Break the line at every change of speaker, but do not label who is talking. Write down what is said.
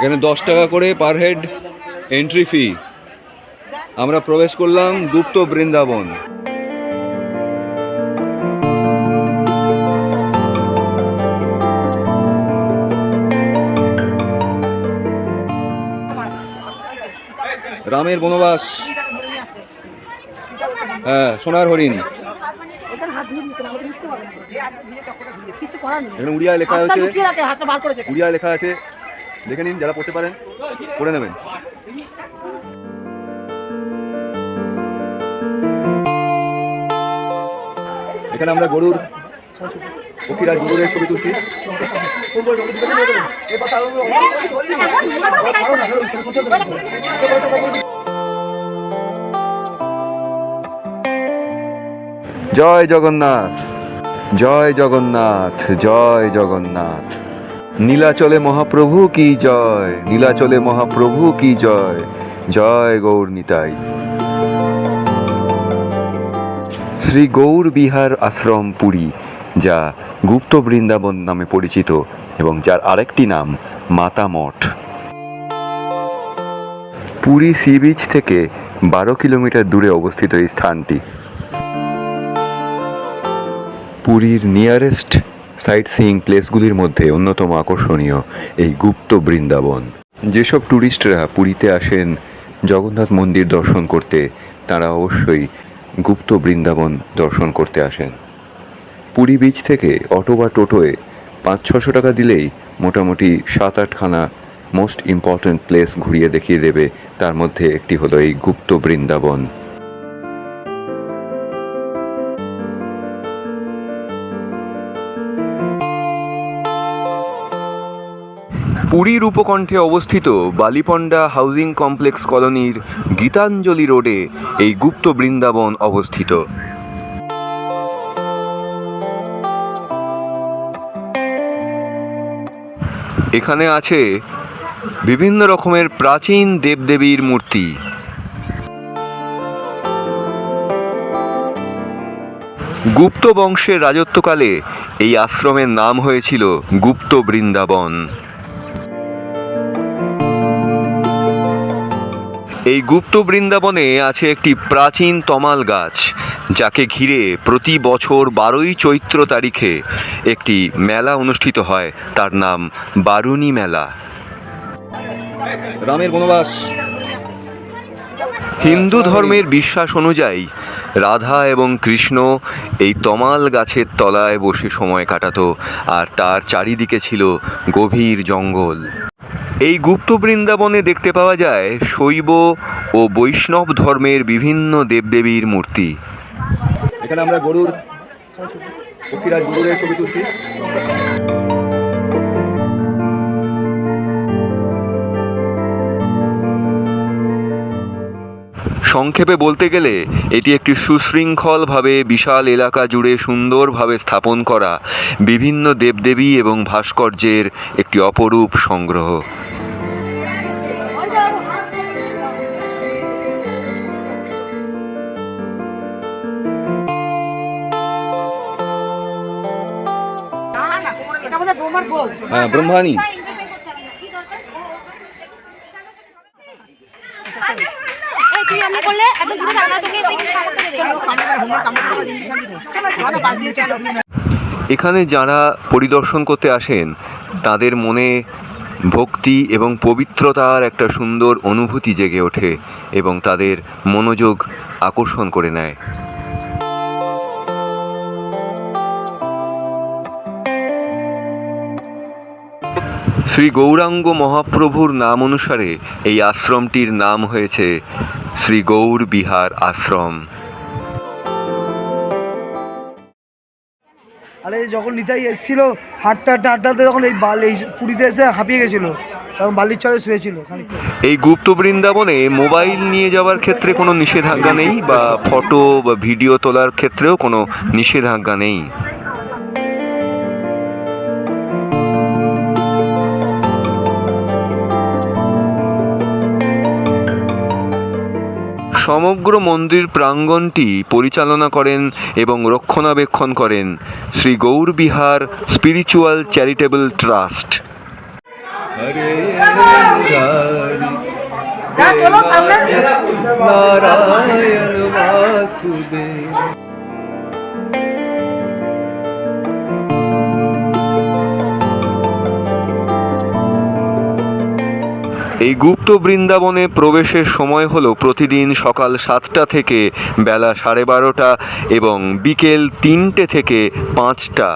এখানে 10 টাকা করে পার হেড এন্ট্রি ফি। আমরা প্রবেশ করলাম গুপ্ত বৃন্দাবন। রামের বনবাস, হ্যাঁ, সোনার হরিণ। এখানে উড়িয়ায় লেখা আছে, উড়িয়ায় লেখা আছে, দেখে নিন, যারা পড়তে পারেন পড়ে নেবেন। এখানে আমরা গরুর পক্ষীরাজ গরুরের ছবি তুলছি। জয় জগন্নাথ, জয় জগন্নাথ, জয় জগন্নাথ। নীলাচলে মহাপ্রভু কি জয়, নীলাচলে মহাপ্রভু কি জয়, জয় গৌর নিতাই। শ্রী গৌর বিহার আশ্রম পুরী, যা গুপ্ত বৃন্দাবন নামে পরিচিত এবং যার আরেকটি নাম মাতা মঠ। পুরী সি বিচ থেকে 12 কিলোমিটার দূরে অবস্থিত এই স্থানটি। পুরীর নিয়ারেস্ট সাইট সিইং প্লেসগুলির মধ্যে অন্যতম আকর্ষণীয় এই গুপ্ত বৃন্দাবন। যেসব ট্যুরিস্টরা পুরীতে আসেন জগন্নাথ মন্দির দর্শন করতে, তারা অবশ্যই গুপ্ত বৃন্দাবন দর্শন করতে আসেন। পুরী বিচ থেকে অটো বা টোটোয় 500-600 টাকা দিলেই মোটামুটি 7-8খানা মোস্ট ইম্পর্ট্যান্ট প্লেস ঘুরিয়ে দেখিয়ে দেবে। তার মধ্যে একটি হলো এই গুপ্ত বৃন্দাবন। পুরীর উপকণ্ঠে অবস্থিত বালিপন্ডা হাউজিং কমপ্লেক্স কলোনির গীতাঞ্জলি রোডে এই গুপ্ত বৃন্দাবন অবস্থিত। এখানে আছে বিভিন্ন রকমের প্রাচীন দেবদেবীর মূর্তি। গুপ্ত বংশের রাজত্বকালে এই আশ্রমের নাম হয়েছিল গুপ্ত বৃন্দাবন। এই গুপ্ত বৃন্দাবনে আছে একটি প্রাচীন তমাল গাছ, যাকে ঘিরে প্রতি বছর 12ই চৈত্র তারিখে একটি মেলা অনুষ্ঠিত হয়। তার নাম বারুণী মেলা। রামের বনবাস। হিন্দু ধর্মের বিশ্বাস অনুযায়ী রাধা এবং কৃষ্ণ এই তমাল গাছের তলায় বসে সময় কাটাতো, আর তার চারিদিকে ছিল গভীর জঙ্গল। এই গুপ্ত বৃন্দাবনে দেখতে পাওয়া যায় শৈব ও বৈষ্ণব ধর্মের বিভিন্ন দেবদেবীর মূর্তি। এখানে আমরা গরুর পক্ষীরাজ গরুরের ছবি তুলছি। সংক্ষেপে বলতে গেলে এটি একটি সুশৃঙ্খলভাবে বিশাল এলাকা জুড়ে সুন্দরভাবে স্থাপন করা বিভিন্ন দেবদেবী এবং ভাস্কর্যের একটি অপরূপ সংগ্রহ। হ্যাঁ, ব্রহ্মাণী। এখানে যারা পরিদর্শন করতে আসেন তাদের মনে ভক্তি এবং পবিত্রতার একটা সুন্দর অনুভূতি জেগে ওঠে এবং তাদের মনোযোগ আকর্ষণ করে নেয়। শ্রী গৌরাঙ্গ মহাপ্রভুর নাম অনুসারে এই আশ্রমটির নাম হয়েছে শ্রী গৌর বিহার আশ্রম।
আরে যখন নিতাই এসেছিল হাঁটতে হাঁটতে হাঁটতে হাঁটতে তখন এই পুরীতে এসে হাঁপিয়ে গেছিল, তখন বালির চরে শুয়েছিল।
এই গুপ্ত বৃন্দাবনে মোবাইল নিয়ে যাওয়ার ক্ষেত্রে কোনো নিষেধাজ্ঞা নেই, বা ফটো বা ভিডিও তোলার ক্ষেত্রেও কোনো নিষেধাজ্ঞা নেই। সমগ্র মন্দির প্রাঙ্গণটি পরিচালনা করেন এবং রক্ষণাবেক্ষণ করেন Shri Gaur Bihar spiritual charitable trust. Hare Murari Narayan Vasudev. এই গুপ্ত বৃন্দাবনে প্রবেশের সময় হলো প্রতিদিন সকাল 7টা থেকে বেলা 12:30 এবং বিকেল 3টে থেকে 5টা।